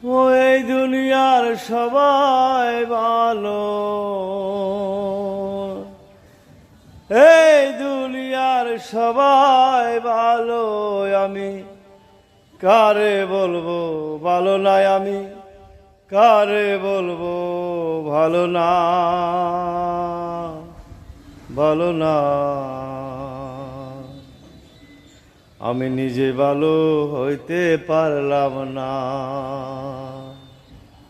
ও এই দুনিয়ার সবাই ভালো, এই দুনিয়ার সবাই ভালো, আমি কারে বলবো ভালো নাই, আমি কারে বলবো ভালো না, ভালো না। আমি নিজে ভালো হইতে পারলাম না,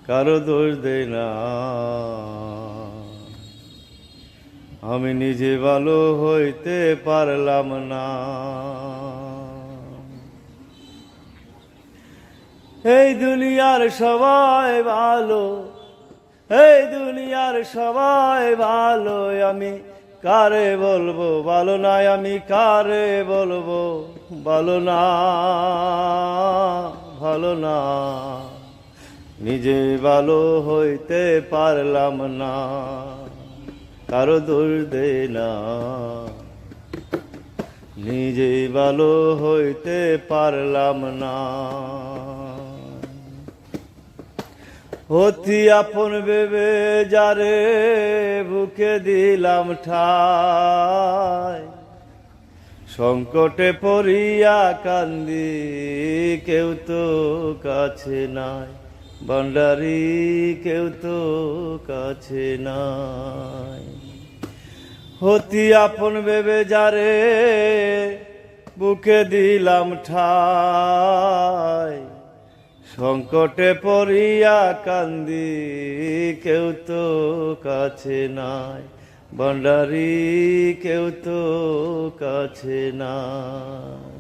কারো দোষ দেই না। আমি নিজে ভালো হইতে পারলাম না। এই দুনিয়ার সবাই ভালো, এই দুনিয়ার সবাই ভালো, আমি কারে বলবো ভালো নাই, আমি কারে বলবো ভালো না, ভালো না। নিজে ভালো হইতে পারলাম না, কারো দোষ দেই না। নিজে ভালো হইতে পারলাম না। অতি আপন ভেবে যারে বুকে দিলাম ঠাই, সংকটে পড়িয়া কান্দি কেউ তো কাছে নাই, ভান্ডারি কেউ তো কাছে নাই। অতি আপন ভেবে যারে বুকে দিলাম ঠাই, সংকটে পড়িয়া কান্দি কেউ তো কাছে নাই, ভান্ডারি কেউ তো কাছে নাই।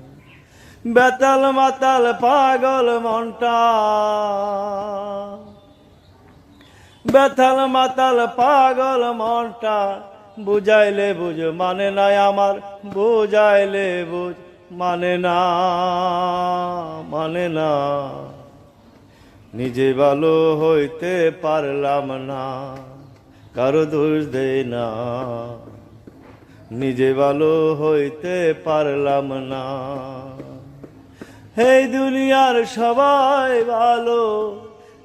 বেতাল মাতাল পাগল মনটা, বেতাল মাতাল পাগল মনটা, বুঝাইলে বুঝ মানে নাই আমার, বুঝাইলে বুঝ মানে না, মানে না। নিজে ভালো হইতে পারলাম না, কারো দোষ দেই না। নিজে ভালো হইতে পারলাম না। এই দুনিয়ার সবাই ভালো,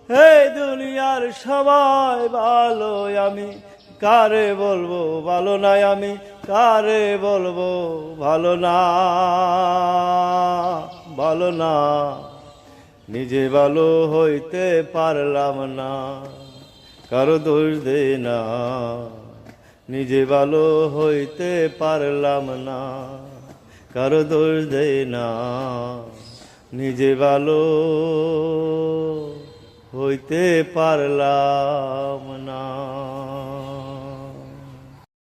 এই দুনিয়ার সবাই ভালো, আমি কারে বলবো ভালো নাই, আমি কারে বলবো ভালো না, ভালো না। নিজে ভালো হইতে পারলাম না, কারো দোষ দেই না। নিজে ভালো হইতে পারলাম না, কারো দোষ দেই না। নিজে ভালো হইতে পারলাম না।